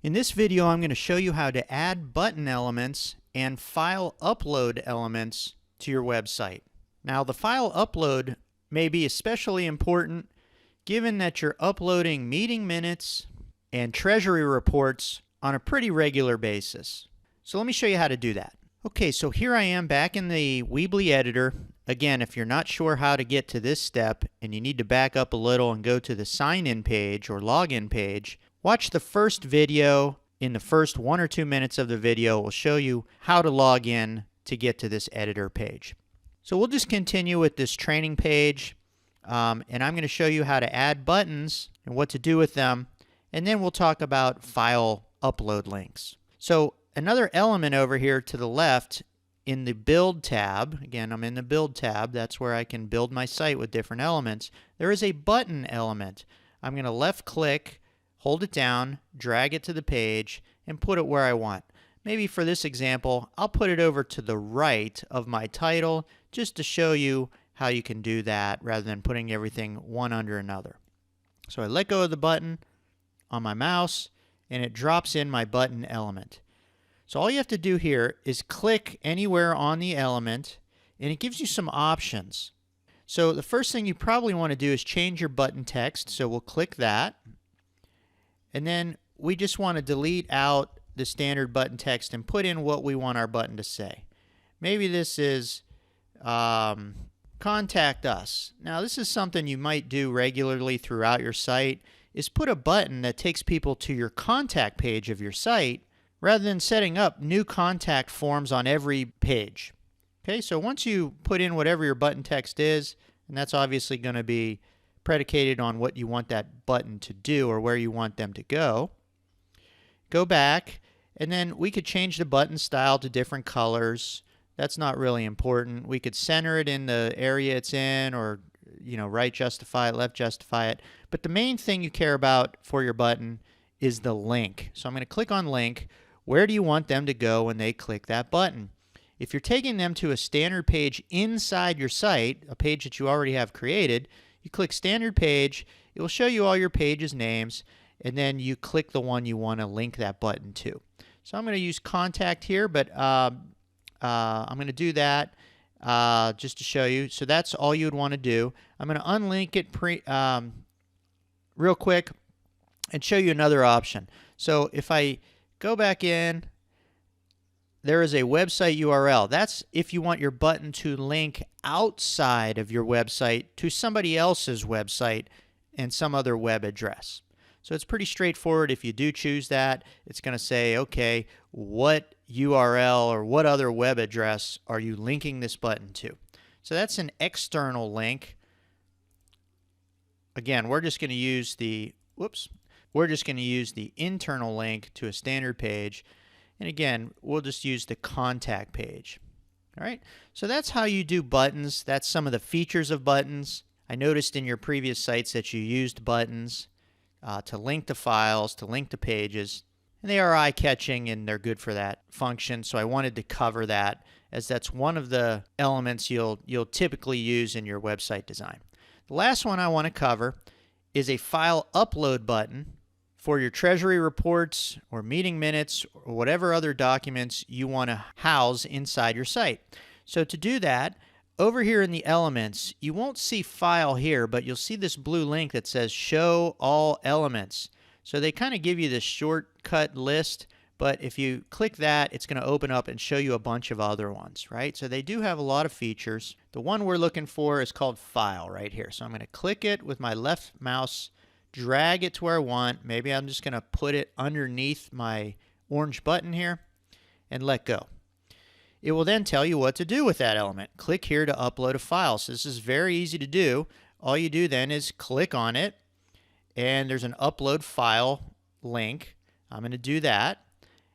In this video, I'm going to show you how to add button elements and file upload elements to your website. Now, the file upload may be especially important given that you're uploading meeting minutes and treasury reports on a pretty regular basis. So let me show you how to do that. Okay, so here I am back in the Weebly editor. Again, if you're not sure how to get to this step and you need to back up a little and go to the sign-in page or login page, watch the first video. In the first 1 or 2 minutes of the video, will show you how to log in to get to this editor page. So we'll just continue with this training page, and I'm going to show you how to add buttons and what to do with them, and then we'll talk about file upload links. So another element over here to the left in the Build tab, again, I'm in the Build tab, that's where I can build my site with different elements. There is a button element. I'm going to left click, hold it down, drag it to the page, and put it where I want. Maybe for this example, I'll put it over to the right of my title just to show you how you can do that rather than putting everything one under another. So I let go of the button on my mouse, and it drops in my button element. So all you have to do here is click anywhere on the element, and it gives you some options. So the first thing you probably want to do is change your button text, so we'll click that. And then we just want to delete out the standard button text and put in what we want our button to say. Maybe this is contact us. Now this is something you might do regularly throughout your site, is put a button that takes people to your contact page of your site rather than setting up new contact forms on every page. Okay, so once you put in whatever your button text is, and that's obviously going to be predicated on what you want that button to do or where you want them to go. Go back, and then we could change the button style to different colors. That's not really important. We could center it in the area it's in, or right justify it, left justify it. But the main thing you care about for your button is the link. So I'm going to click on link. Where do you want them to go when they click that button? If you're taking them to a standard page inside your site, a page that you already have created, you click standard page, it will show you all your pages' names, and then you click the one you want to link that button to. So I'm going to use contact here, but I'm going to do that just to show you. So that's all you would want to do. I'm going to unlink it real quick and show you another option. So if I go back in, there is a website URL. That's if you want your button to link outside of your website to somebody else's website and some other web address. So it's pretty straightforward. If you do choose that, it's going to say, okay, what URL or what other web address are you linking this button to? So that's an external link. Again, we're just going to use the internal link to a standard page. And again, we'll just use the contact page. All right, so that's how you do buttons. That's some of the features of buttons. I noticed in your previous sites that you used buttons to link to files, to link to pages. And they are eye-catching and they're good for that function. So I wanted to cover that, as that's one of the elements you'll typically use in your website design. The last one I want to cover is a file upload button for your treasury reports or meeting minutes or whatever other documents you want to house inside your site. So to do that, over here in the elements, you won't see file here, but you'll see this blue link that says show all elements. So they kind of give you this shortcut list, but if you click that, it's going to open up and show you a bunch of other ones, right? So they do have a lot of features. The one we're looking for is called file right here. So I'm going to click it with my left mouse, drag it to where I want. Maybe I'm just going to put it underneath my orange button here and let go. It will then tell you what to do with that element. Click here to upload a file. So this is very easy to do. All you do then is click on it, and there's an upload file link. I'm going to do that.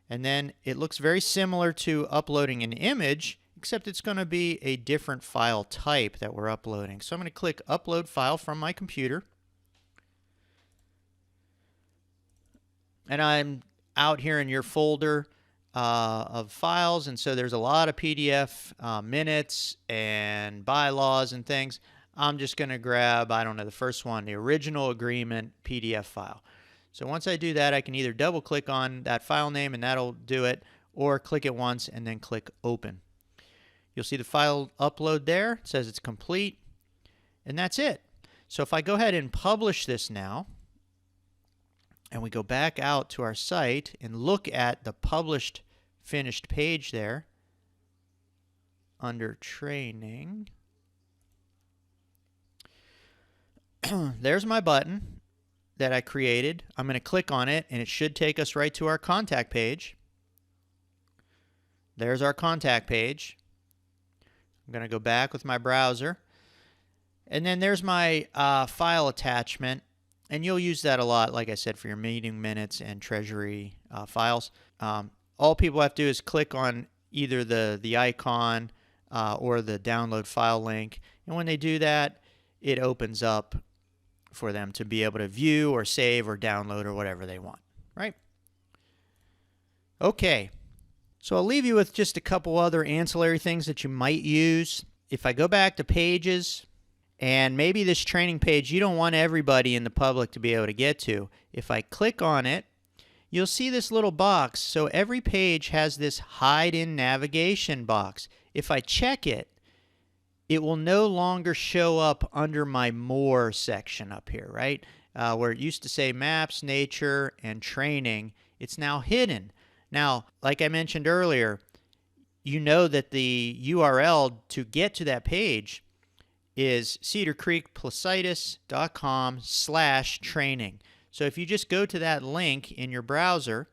And then it looks very similar to uploading an image, except it's going to be a different file type that we're uploading. So I'm going to click upload file from my computer. And I'm out here in your folder of files, and so there's a lot of PDF minutes and bylaws and things. I'm just going to grab, I don't know, the first one, the original agreement PDF file. So once I do that, I can either double click on that file name and that'll do it, or click it once and then click open. You'll see the file upload there. It says it's complete, and that's it. So if I go ahead and publish this now, and we go back out to our site and look at the published finished page there under training, there's my button that I created. I'm going to click on it and it should take us right to our contact page. There's our contact page. I'm going to go back with my browser, and then there's my file attachment, and you'll use that a lot, like I said, for your meeting minutes and treasury files. All people have to do is click on either the icon or the download file link, and when they do that, it opens up for them to be able to view or save or download or whatever they want, right? Okay, so I'll leave you with just a couple other ancillary things that you might use. If I go back to pages, and maybe this training page you don't want everybody in the public to be able to get to, if I click on it, you'll see this little box. So every page has this hide in navigation box. If I check it, it will no longer show up under my more section up here, right? Where it used to say maps, nature, and training, it's now hidden. Now, like I mentioned earlier, you know that the URL to get to that page is cedarcreekplacitas.com/training. So if you just go to that link in your browser,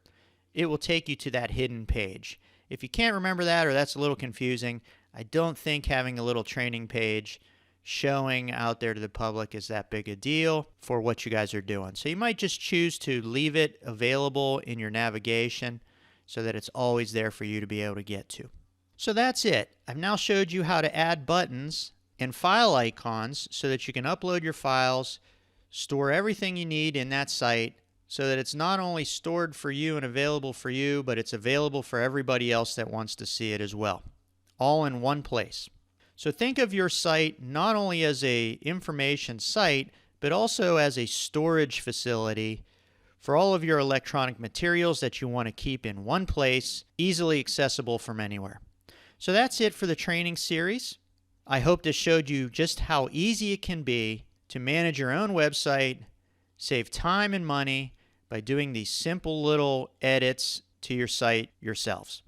it will take you to that hidden page. If you can't remember that, or that's a little confusing, I don't think having a little training page showing out there to the public is that big a deal for what you guys are doing. So you might just choose to leave it available in your navigation so that it's always there for you to be able to get to. So that's it. I've now showed you how to add buttons and file icons so that you can upload your files, store everything you need in that site so that it's not only stored for you and available for you, but it's available for everybody else that wants to see it as well, all in one place. So think of your site not only as an information site, but also as a storage facility for all of your electronic materials that you want to keep in one place, easily accessible from anywhere. So that's it for the training series. I hope this showed you just how easy it can be to manage your own website, save time and money by doing these simple little edits to your site yourselves.